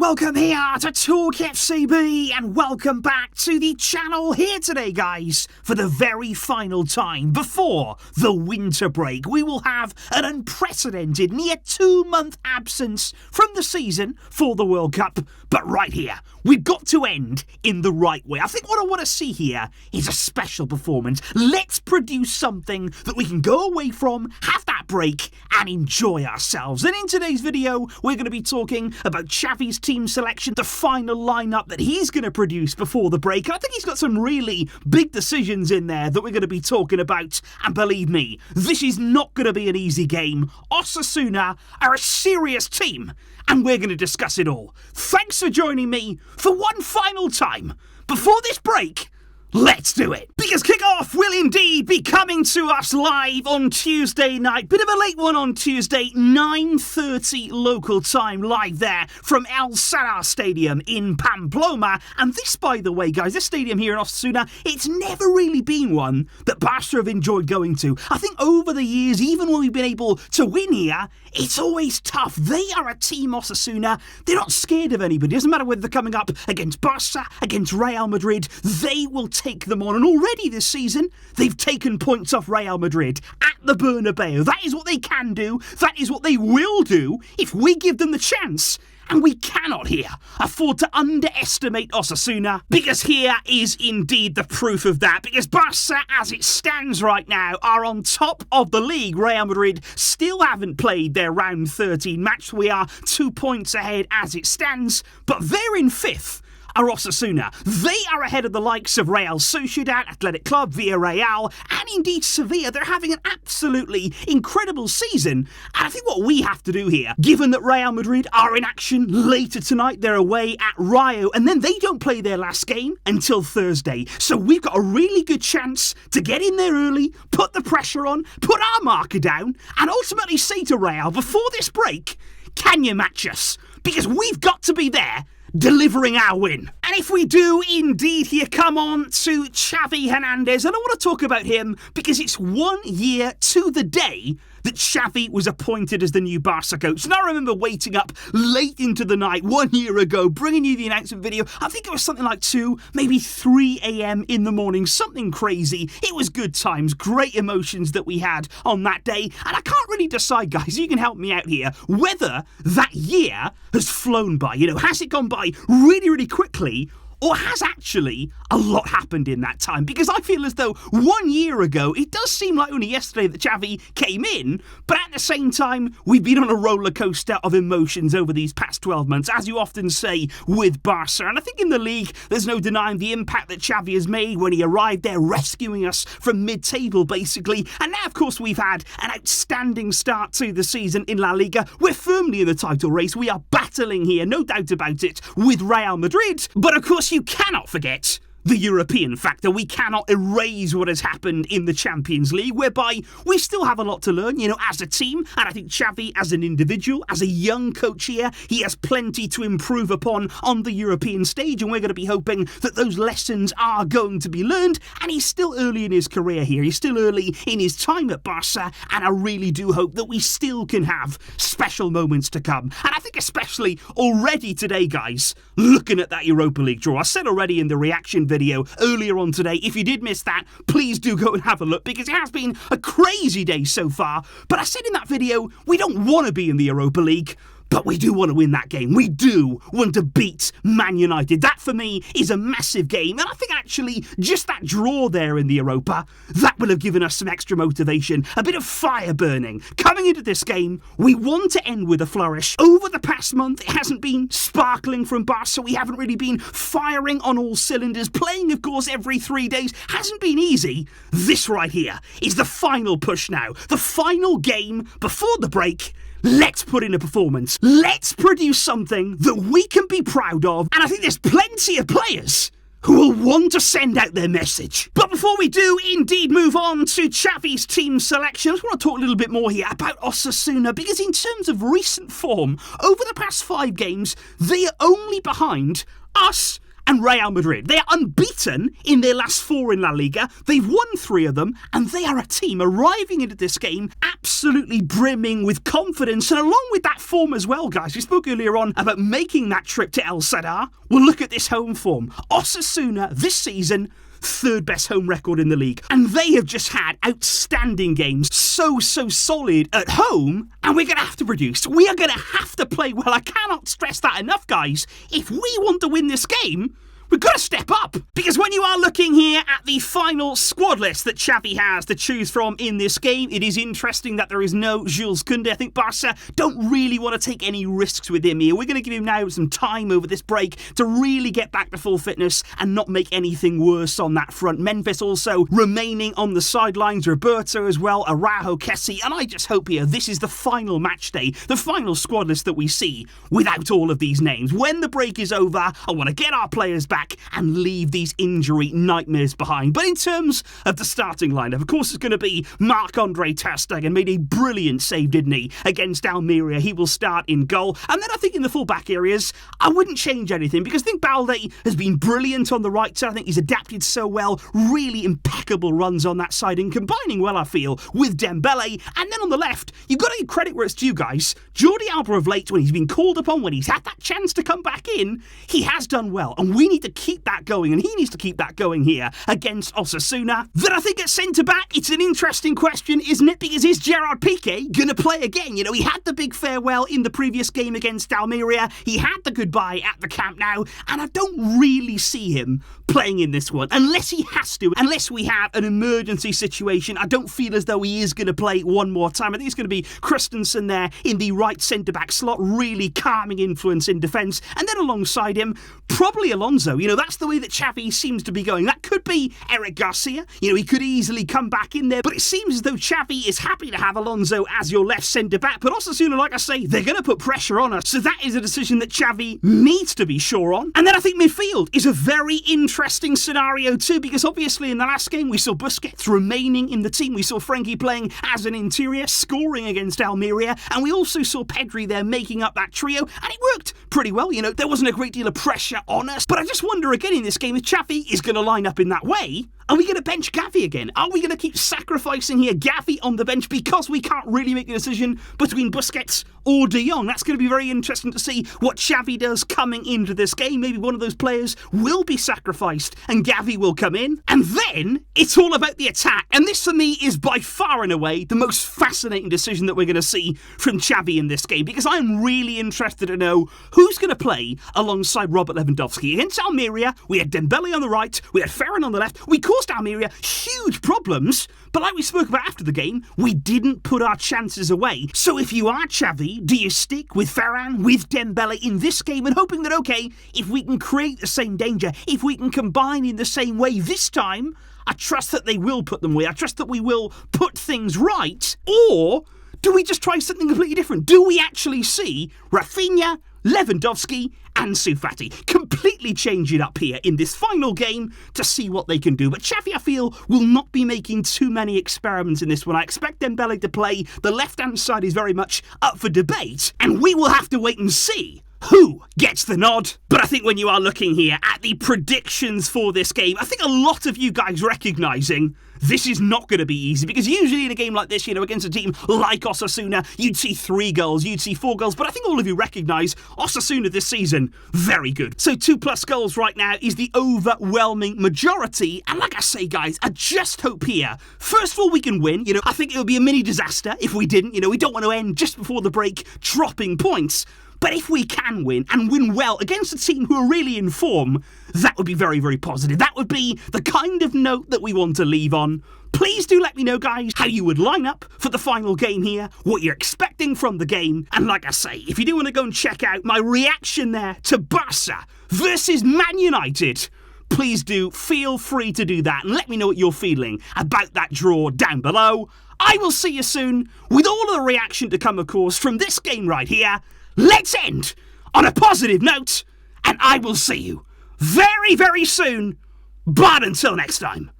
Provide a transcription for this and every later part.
welcome here to TalkFCB and welcome back to the channel here today, guys. For the very final time before the winter break, we will have an unprecedented near 2-month absence from the season for the World Cup. But right here, we've got to end in the right way. I think what I want to see here is a special performance. Let's produce something that we can go away from, have that break and enjoy ourselves. And in today's video, we're going to be talking about Xavi's team selection, the final lineup that he's going to produce before the break. And I think he's got some really big decisions in there that we're going to be talking about. And believe me, this is not going to be an easy game. Osasuna are a serious team, and we're going to discuss it all. Thanks for joining me for one final time. Before this break, let's do it. Because kickoff will indeed be coming to us live on Tuesday night. Bit of a late one on Tuesday, 9:30 local time, live there from El Sadar Stadium in Pamplona. And this, by the way, guys, this stadium here in Osasuna, it's never really been one that Barça have enjoyed going to. I think over the years, even when we've been able to win here, it's always tough. They are a team, Osasuna. They're not scared of anybody. It doesn't matter whether they're coming up against Barça, against Real Madrid. They will take them on. And already this season, they've taken points off Real Madrid at the Bernabeu. That is what they can do. That is what they will do if we give them the chance. And we cannot here afford to underestimate Osasuna, because here is indeed the proof of that. Because Barça, as it stands right now, are on top of the league. Real Madrid still haven't played their round 13 match. We are 2 points ahead as it stands, but they're in 5th. Are Osasuna. They are ahead of the likes of Real Sociedad, Athletic Club, Villarreal, and indeed Sevilla. They're having an absolutely incredible season. And I think what we have to do here, given that Real Madrid are in action later tonight, they're away at Rayo, and then they don't play their last game until Thursday. So we've got a really good chance to get in there early, put the pressure on, put our marker down, and ultimately say to Real, before this break, can you match us? Because we've got to be there delivering our win. And if we do indeed here come on to Xavi Hernandez, and I want to talk about him because it's 1 year to the day that Xavi was appointed as the new Barça coach. And I remember waiting up late into the night 1 year ago, bringing you the announcement video. I think it was something like 2, maybe 3 a.m. in the morning, something crazy. It was good times, great emotions that we had on that day. And I can't really decide, guys, you can help me out here, whether that year has flown by. You know, has it gone by really, really quickly? Or has actually a lot happened in that time? Because I feel as though 1 year ago, it does seem like only yesterday that Xavi came in, but at the same time, we've been on a roller coaster of emotions over these past 12 months, as you often say with Barça. And I think in the league, there's no denying the impact that Xavi has made when he arrived there, rescuing us from mid-table, basically. And now, of course, we've had an outstanding start to the season in La Liga. We're firmly in the title race. We are battling here, no doubt about it, with Real Madrid. But of course, you cannot forget the European factor. We cannot erase what has happened in the Champions League, whereby we still have a lot to learn, you know, as a team. And I think Xavi, as an individual, as a young coach here, he has plenty to improve upon on the European stage. And we're going to be hoping that those lessons are going to be learned. And he's still early in his career here. He's still early in his time at Barça. And I really do hope that we still can have special moments to come. And I think especially already today, guys, looking at that Europa League draw. I said already in the reaction video earlier on today, if you did miss that, please do go and have a look, because it has been a crazy day so far. But I said in that video, we don't want to be in the Europa League, but we do want to win that game. We do want to beat Man United. That, for me, is a massive game. And I think, actually, just that draw there in the Europa, that will have given us some extra motivation, a bit of fire burning. Coming into this game, we want to end with a flourish. Over the past month, it hasn't been sparkling from Barça. We haven't really been firing on all cylinders. Playing, of course, every 3 days hasn't been easy. This right here is the final push now. The final game before the break. Let's put in a performance. Let's produce something that we can be proud of. And I think there's plenty of players who will want to send out their message. But before we do indeed move on to Xavi's team selection, I just want to talk a little bit more here about Osasuna, because in terms of recent form, over the past 5 games, they are only behind us and Real Madrid. They are unbeaten in their last 4 in La Liga. They've won 3 of them, and they are a team arriving into this game absolutely brimming with confidence, and along with that form as well, guys. We spoke earlier on about making that trip to El Sadar. Well, look at this home form. Osasuna this season, 3rd best home record in the league. And they have just had outstanding games. So solid at home. And we're going to have to produce. We are going to have to play well. I cannot stress that enough, guys. If we want to win this game, we've got to step up. Because when you are looking here at the final squad list that Xavi has to choose from in this game, it is interesting that there is no Jules Koundé. I think Barça don't really want to take any risks with him here. We're going to give him now some time over this break to really get back to full fitness and not make anything worse on that front. Memphis also remaining on the sidelines. Roberto as well, Araujo, Kessie. And I just hope here this is the final match day, the final squad list that we see without all of these names. When the break is over, I want to get our players back and leave these injury nightmares behind. But in terms of the starting lineup, of course it's going to be Marc-Andre ter Stegen. Made a brilliant save, didn't he, against Almeria. He will start in goal. And then I think in the full-back areas, I wouldn't change anything because I think Balde has been brilliant on the right side. I think he's adapted so well. Really impeccable runs on that side and combining well, I feel, with Dembele. And then on the left, you've got to give credit where it's due, guys. Jordi Alba of late, when he's been called upon, when he's had that chance to come back in, he has done well. And we need to keep that going, and he needs to keep that going here against Osasuna. Then I think at centre-back, it's an interesting question, isn't it? Because is Gerard Piqué going to play again? You know, he had the big farewell in the previous game against Almeria. He had the goodbye at the Camp Nou, and I don't really see him playing in this one, unless he has to, unless we have an emergency situation. I don't feel as though he is going to play one more time. I think it's going to be Christensen there in the right centre-back slot, really calming influence in defence, and then alongside him, probably Alonso. You know, that's the way that Xavi seems to be going. That could be Eric Garcia. You know, he could easily come back in there, but it seems as though Xavi is happy to have Alonso as your left centre-back. But Osasuna, like I say, they're going to put pressure on us. So that is a decision that Xavi needs to be sure on. And then I think midfield is a very interesting scenario too, because obviously in the last game we saw Busquets remaining in the team. We saw Frenkie playing as an interior, scoring against Almeria, and we also saw Pedri there making up that trio, and it worked pretty well. You know, there wasn't a great deal of pressure on us, but I just wonder again in this game, if Xavi is going to line up in that way, are we going to bench Gavi again? Are we going to keep sacrificing here Gavi on the bench because we can't really make a decision between Busquets or De Jong? That's going to be very interesting to see what Xavi does coming into this game. Maybe one of those players will be sacrificed and Gavi will come in. And then it's all about the attack. And this for me is by far and away the most fascinating decision that we're going to see from Xavi in this game, because I'm really interested to know who's going to play alongside Robert Lewandowski. Against Almeria, we had Dembele on the right, we had Ferran on the left. We caused Almeria huge problems, but like we spoke about after the game, we didn't put our chances away. So if you are Xavi, do you stick with Ferran, with Dembele in this game and hoping that, okay, if we can create the same danger, if we can combine in the same way this time, I trust that they will put them away. I trust that we will put things right. Or do we just try something completely different? Do we actually see Rafinha, Lewandowski and Ansu Fati completely change it up here in this final game to see what they can do? But Xavi, I feel, will not be making too many experiments in this one. I expect Dembele to play. The left-hand side is very much up for debate, and we will have to wait and see who gets the nod. But I think when you are looking here at the predictions for this game, I think a lot of you guys recognising this is not going to be easy, because usually in a game like this, you know, against a team like Osasuna, you'd see 3 goals, you'd see 4 goals, but I think all of you recognise Osasuna this season, very good. So 2+ goals right now is the overwhelming majority, and like I say, guys, I just hope here, first of all, we can win. You know, I think it would be a mini disaster if we didn't. You know, we don't want to end just before the break dropping points. But if we can win, and win well, against a team who are really in form, that would be very, very positive. That would be the kind of note that we want to leave on. Please do let me know, guys, how you would line up for the final game here, what you're expecting from the game. And like I say, if you do want to go and check out my reaction there to Barça versus Man United, please do feel free to do that and let me know what you're feeling about that draw down below. I will see you soon with all of the reaction to come, of course, from this game right here. Let's end on a positive note, and I will see you very, very soon. But until next time,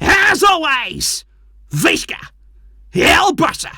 as always, Visca El Barça.